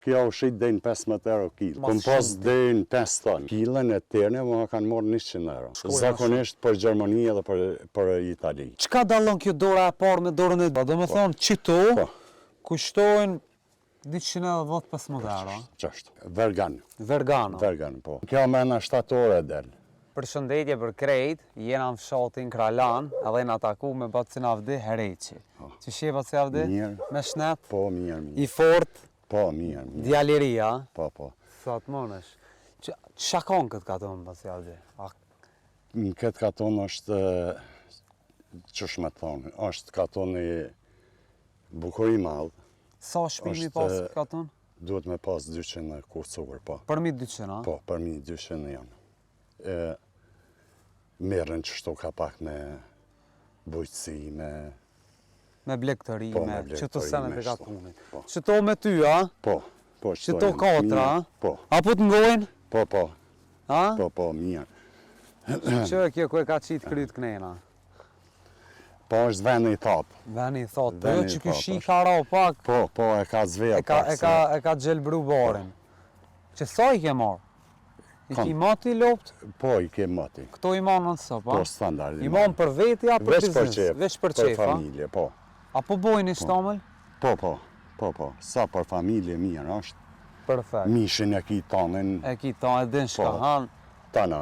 Kjo u shit deri në 15 euro kilo. Kom pas deri në 5 ton. Kilën e tërë më kanë marrë 100 euro. Zakonisht për Gjermani edhe për Itali. Çka dallon kjo dora e parë me dorën e dytë? Do të thonë qito kushtojnë 215 euro. Qashtë. Vergan. Vergano. Vergan, po. Kjo mena 7 ore del. Përshëndetje për krejt, jena në fshatin Kralan, edhe na taku me Bacavdi Hereqi. Që she Bacavdi? Mirë. Me shnet? Po, mirë. I fort? Po, mirë. Djaleria? Po. Sa të mënesh. Qa kanë këtë katon, Bacavdi? Në këtë katon është, qësh me thonë, është katoni bukuri madhë. Sa shpimi pas katon? Duhet me pas 200 kurcovër, po. Përmi 200, a? Po, përmi 200 janë. Merën qështu ka pak me bujqësi, me blegtëri, me qëto senet e katunit. Qëto me ty, a? Po. Qëto 4, a? Po. Apo të ngojnë? Po. A? Po, mirë. Që kjo ku e ka qitë kryt kënena? Po, është veni i thapë. Veni i thotë, po jo që kjo shi ka ra pak. Po, e ka zveja pak. E ka gjelbru barin. Që sa i ke marë? I ki mati lopt? Po, i ke mati. Këto i manë nësë, pa? Po, standard. I manë për veti, a për biznes? Veç për qef, për familje, po. A po bojnë i shtomël? Po. Sa për familje mirë është. Perfekt. Mishin e ki tanën. E ki tanën, e din shka hanë. Tana.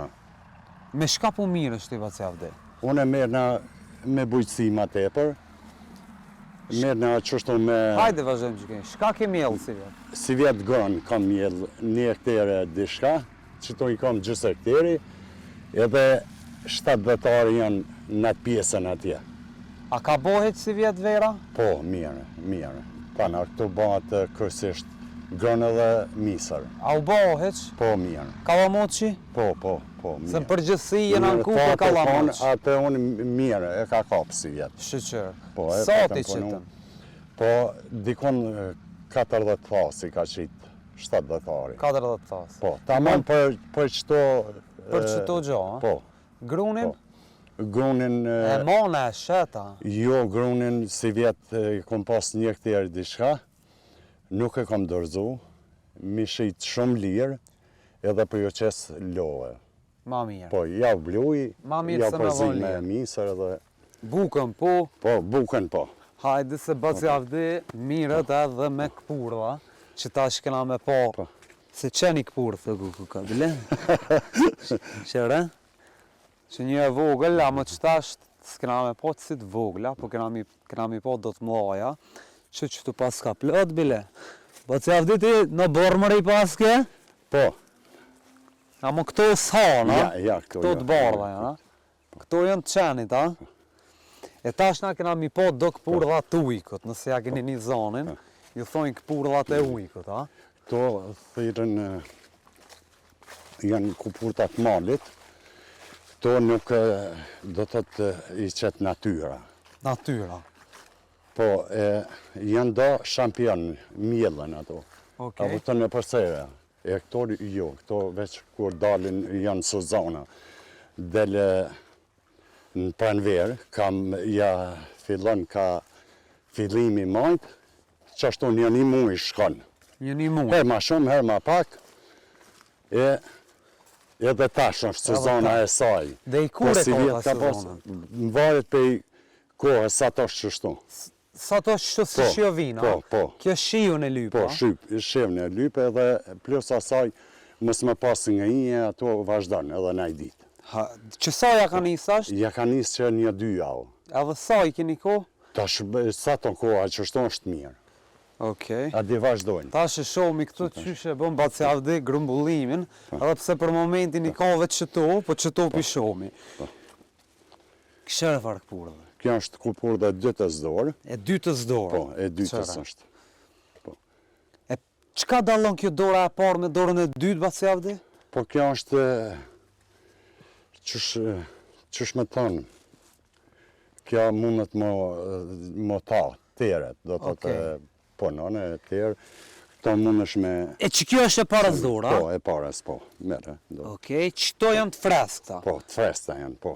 Me shka po mirë është i Bacavdi? Unë e merë me bujqësi ma tepër. Merë në qështu me... Hajde vazhdojmë që keni. Shka ke mjellë si vjetë? Si vjetë gënë kam mjellë 1 hektere dishka. Qëto i kam gjysë hekteri. Edhe 7 vetari janë në atë pjesën atje. A ka bohet si vjetë vera? Po, mirë. Tana, këtu bëhat kërësisht gënë dhe misër. A u bohet? Po, mirë. Kalamoqi? Po, mirë. Se në përgjithësi jenë në ku për kalamoqi. Atë unë mirë, e ka kapë si vjetë. Shqyqër. Po, sa ti qëtën? Po, dikon 40 thasi ka qitë 7 vetari. 40 thasi. Po, tamam për qëto... Për qëto gjo, a? Po. Grunin? Grunin... E mona e sheta? Jo, grunin si vjetë kom pas 1 hektarë diçka, nuk e kom dërzu, mi shit shumë lirë, edhe për jo qesë lohe. Ma mirë. Po, ja bluj, ja përzi me misër edhe... Bukën po? Po, bukën po. Hajde se Bacavdi mirët edhe me këpurva, që ta shkena me po, se qeni këpurë, thë kuka, bile? Qëre? Që një e vogël, a më qëtasht, s'kena me po të si të vogla, po kena mi po do të mlaja, që të pas ka plët, bile? Bacavdi ti në bormëri paske? Po. A më këto s'hana? Ja, këto të bardha, ja? Këto janë të qenit, a? E tash na kena mi po do këpurva të ujkët, nëse ja keni një zonin, ju thojnë këpurvat e ujkët, a? Këto thirën janë këpurtat malit, këto nuk do të të i qëtë natyra. Natyra? Po, janë do shampion, mjellën ato. A vëtën e përsere. E këto jo, këto veç kur dalin janë sezona. Dele në pranverë, fillon ka fillimi majtë, që ashtu një muj shkon. Një muj? Her ma shumë, her ma pak, edhe tash është sezona e saj. Dhe i kure ka sezonën? Në varet për kohë, sa to është qështu. Sa to është si shio vina? Po. Kjo shiju në lypa? Po, shiju në lypa edhe plus asaj, mësë me pasë nga një, ato vazhdanë edhe në i ditë. Që sa ja ka njësë ashtë? Ja ka njësë që 1-2 javë. Edhe sa i keni ko? Tash, sa të koha që është është mirë. Okej. A di vazhdojnë. Tash e shohmi këtu qyshe bëm Bacavdi grumbullimin, edhe pse për momentin i ka vetë qëto, po qëto pi shohmi. Këshere farë këpurëve? Kjo është këpurë dhe 2 dorë. E 2 dorë? Po, e 2 është. E qka dallon kjo dora e parë me dorën e 2 Bacavdi? Po kjo është, qësh me thonë, kjo mundet më ta, teret, do të të punon e tjerë, këto mundesh me... E që kjo është e parës dora? Po, e parës, po, mere. Okej, qëto janë të freskta? Po, të freskta janë, po.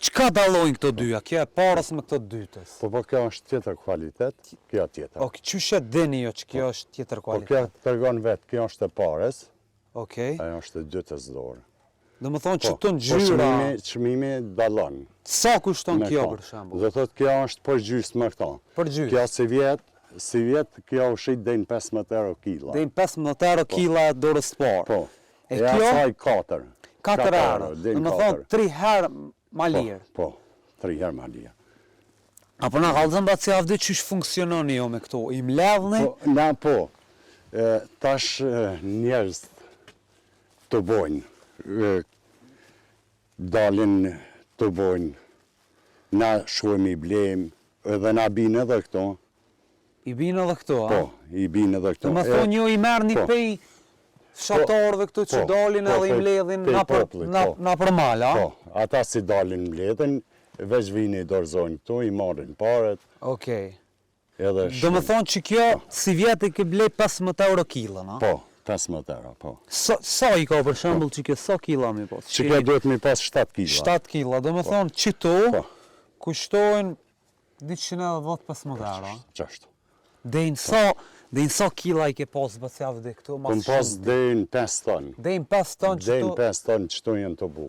Çka dallojnë këto dyja? Kjo e parës me këto dytës. Po kjo është tjetër kvalitet, kjo tjetër. O, çyshe dini jo që kjo është tjetër Po kjo kvalitet? tregon vetë, kjo është e parës, Okej. ajo është e dytës dorë. Do më thonë që të Po ngjyra, çmimi dallon. sa kushton me kjo këto. për shembull? Do thotë kjo është për gjysmë këto. Për gjysmë. Kjo si vjet, kjo ushit deri në 15 euro kila. Dejnë 15 euro kila dorës të parë. Po. E E kjo? asaj 4. 4 euro. deri Do në më thonë 3 herë ma lirë. Po, 3 herë ma lirë. Apo na kallëzën ba javë çish funksiononi jo me këto? I mledhni? Po, tash njerëz të bojnë, dalin të bojnë, na shkojmë i blejmë, edhe na binë edhe këto, I binë edhe këto, a? po, i binë edhe këto. Do më thonë jo i merë një po. pej fshatarëve këtu që po, dalin po, edhe i pej- mbledhin pej na për popullit, na, po. na për mal, a? Po, ata si dalin mbledhen, veç vini i dorëzojnë këtu, i marrin paret, Okej. edhe Do më thonë që kjo si vjetë i ke blej 15 euro kilën, a? Po, 15 euro, po. Sa i ka për shembull që kjo sa kila mi pas? Që kjo duhet mi pas 7 kila. 7 kila, do më thonë që to Po. kushtojnë 215 euro. Qashtu. Dejnë sa kila i ke pas bës javë dhe këtu mas Kom pas deri në 5 tonë. Dejnë 5 ton që Deri në to 5 tonë që tu jenë të bu.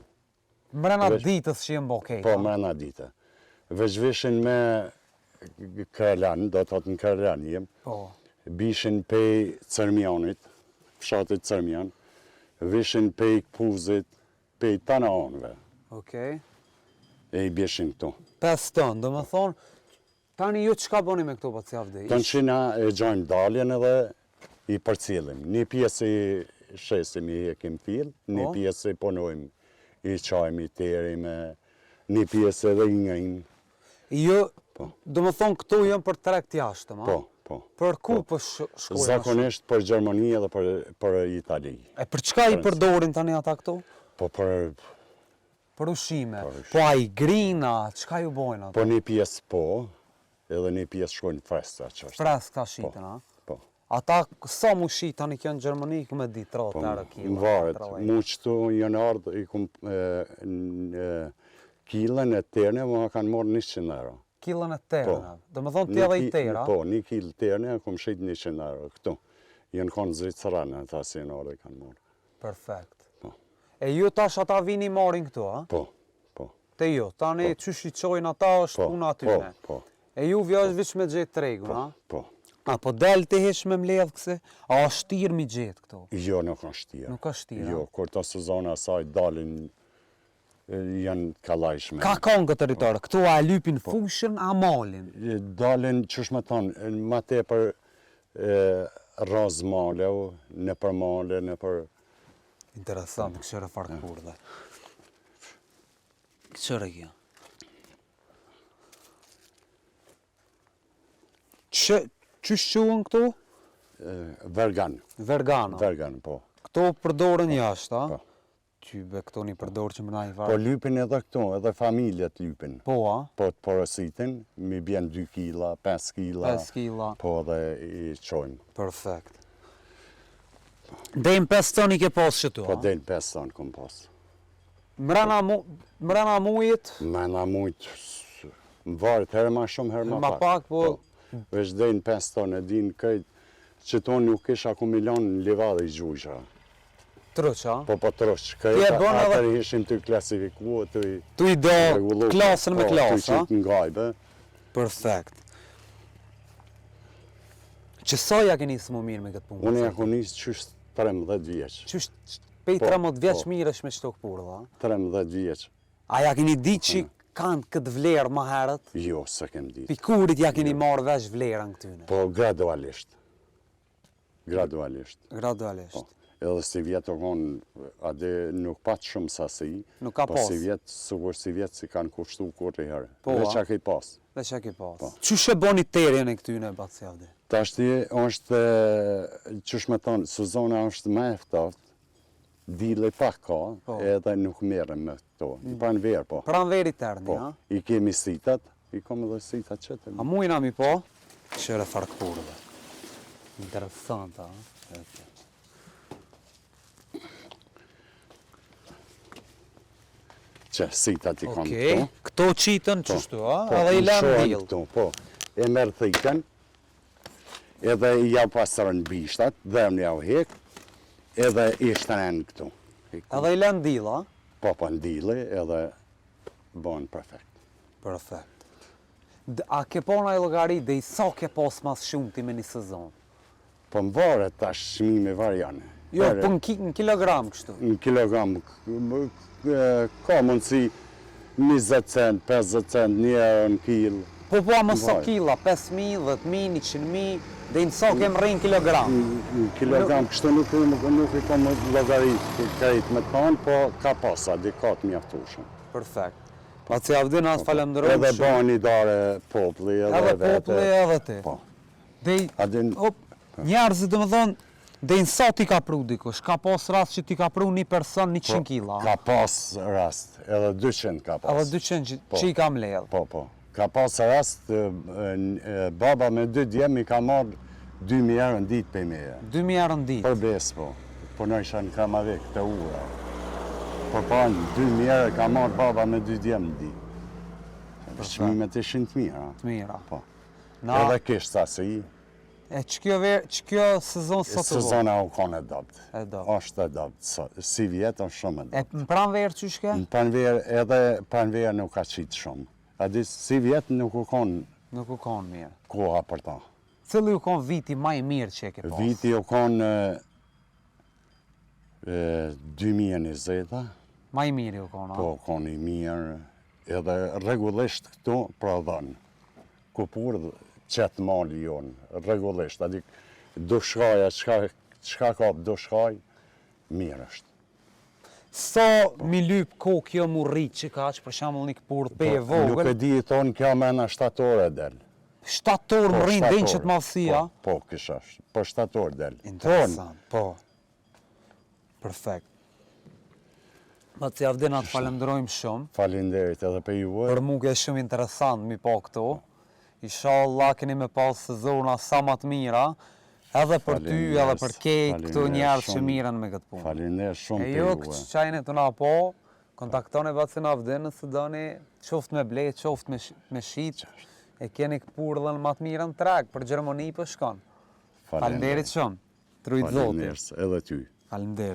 mrena veç- ditës që jenë bokej. Po, mrena dite. Veç vishin me Kërlan, do të thotë në Kërlan jem, Po. bishin pej Cërmjanit, fshatit Cërmjan, vishin pej Kpuzit, pej tana anëve, Okej. e i bishin këtu. 5 ton, do më thonë, tani ju çka bëni me këto bës javë dhe? Të në qina e gjojmë daljen edhe i përcilim. Një pjesë i shesim i hekim fill, një Po. pjesë i punojmë, i qajmë, i terim, një pjesë edhe i ngejmë. Jo, Po. do më thonë këto janë për trekt jashtëm, a? Po, po. Për ku për shkojnë? Zakonisht për Gjermani edhe për Itali. E për çka i përdorin tani ata këto? Po për Për ushqime. Për ushqime. Po a i grina, çka ju bojnë ata? po një pjesë po, edhe një pjesë shkojnë fresta që është. Fresk ta shiten, a? Po, Ata sa mu shit tani kjo në Gjermani ku me di 30 po, euro kila. më varet. 40. Mu qëtu janë ardhë, i kum kilën e terne, më kanë morë 100 euro. Kilën e tërë, Po. do më thonë tjela i tëra. Po, 1 kilë terne, kum shit 100 euro këtu. Janë konë Zviceranë, ata si janë ardhë i kanë morë. Perfekt. Po. E ju tash ata vini marrin këtu, a? Po, po. Te ju, tani qysh i qojnë ata është Po, puna po, atyne. po, E ju vjo është vish me gjetë tregun, a? po. A po del të hesh me mledh këse? A është tirë mi gjetë këto? Jo, nuk është shtirë. Nuk është tirë, a? Jo, kur të sezona asaj dalin, janë kalajshme. Ka kanë këtë territor? Këtu a lypin fushën, a malin? Dalin, qësh me thonë, ma te për raz male, në për male, në për... Interesant, këshëre farë kurde. Këshëre kjo. Qysh quen këtu? Vergan, Vergano. vergan, po. Këto përdoren jashtë, a? Po. Tybe këto një përdor që më na i Po varë. lypin edhe këtu, edhe familjet lypin. Po, a? Po të porositin, mi bjen 2 kila, 5 kila. 5 kila. Po edhe i qojmë. Perfekt. Dejmë 5 ton i ke pas që tu, Po a? dejnë 5 tonë kom pas. Mrena mujit, Me na mujtë, më varet, herë ma shumë, herë ma Ma pak. pak, po- Veç dejnë 5 tonë, e din këtë, që tonë nuk isha ku milion në livadhe i gjujsha. truq, a? Po trosh, Ti e këtë bën edhe- atër ishim të klasifikuar, të Tu i do regullu. klasën me klasë, a? Po, të qitë në gajbe. Perfekt. Që sa ja keni së më mirë me këtë punë? Unë ja ku nisë qysh 13 vjeç. Qysh pej Po, 13 vjeç po. mirësh me qëto këpurë, a? 13 vjeç. A ja keni di që kanë këtë vlerë ma herët? Jo, se kem ditë. Pikurit ja keni marrë vesh vlerën këtyne? Po, gradualisht. Gradualisht. Gradualisht. Po. Edhe si vjetë o konë, ade nuk pat shumë sasi. Nuk ka po pas. si vjetë, sugur si vjetë si kanë kushtu kur të herë. Po, Dhe a? që ke pas. Dhe që ke pas? Po. Qysh e boni terjen e këtyne Batsjavdi? Tashti është, qësh me thonë, sezona është me eftaft, dile pak ka, Po. edhe nuk merrem me to. Pranë verë, po. Pran veri terni, Po, a? i kemi sitat, i kom edhe sitat qëtër. A mujna mi po? Qëre farë këpurëve. Interesant, a? Ete. që sitat i kam Okej, këtu. këto qitën qështu, a? Po, Edhe i i lënë shohen dil. këtu, po. E merë thikën, edhe i jau pasërën bishtat, dhe më jau hek, edhe i shtrenë këtu. Edhe i lënë dil, a? Po, po ndili, edhe bon perfekt. Perfekt. A ke po në i logari dhe i sa ke pas mas shumë ti me një sezon? Po më varet tash çmimi varjane. Jo, po në kilogram kështu. Në kilogram, ka mundësi 20 cent, 50 cent, një euro në kil. Po ama sa kila, 5.000, 10.000, 100.000, dhe i në sa kem rrinë kilogram. Në kilogram, kështu nuk i kam llogaritë krejt me thonë, po ka pasa, dikat mjaftueshëm. Perfekt. Pa që Avdin as falemderojmë Edhe bani dare populli, Edhe populli edhe ti. Po. Dhe njerëzit do më thonë, dhe në sa ti ka pru dikush? Ka pas rast që ti ka pru një person 100 kila? Ka pas rast, edhe 200 ka pas. Edhe 200 që i kam ledhë? Po, po. Ka pas rast, baba me 2 djem i ka marrë 2.000 euro në ditë për meje. 2.000 euro në ditë? Për besë, po. Po në isha në Kramavik të ura. Po panë, 2.000 euro ka marrë baba me 2 djem në ditë. Çmimet ishin të mira. Të mira. Po. Edhe kishtë sasi. E që kjo sezon sot të vojë? Sezona u konë e dopt. E dopt. Është e dopt. Si vjetë është shumë e dopt. E në pranverë që shke? Në pranverë, edhe pranverë nuk ka qitë shumë. A di si vjetë nuk u konë Nuk u konë mirë. koha për ta. Cili u konë viti maj mirë që e ke pas? Viti u konë 2020, Maj mirë u konë, a? po konë i mirë, edhe regullisht këtu pra dhënë. Kupur qëtë mali jonë, regullisht. A di dushkaja, qka ka dushkaj, mirë është. Sa mi lyp kokë kjo mu rritë që ka që për shambull një këpur të peje Nuk vogël? e di i thonë kjo me në 7 orë del. 7 orë më rrinë dhe në qëtë madhësia? Po, kisha, po 7 orë del. Interesant, po. Perfekt. Ma të Avdin atë falenderojmë shumë. Falinderit edhe për juve. Për mu ke shumë interesant mi po këto. Inshallah keni me pas sezona sa ma të mira. Edhe për ty, edhe për kejt, këto njerës që miren me këtë punë. Falinderit shumë E për jo, juve. këtë qajnë të na po, kontaktoni Bacin Avdin nëse doni qoft me blet, qoft me shit. E keni këpur dhe në matë mirën treg, për Gjermoni për shkon. Falenderit shumë. Trujt zotit. Falinderit edhe ty. Falenderit.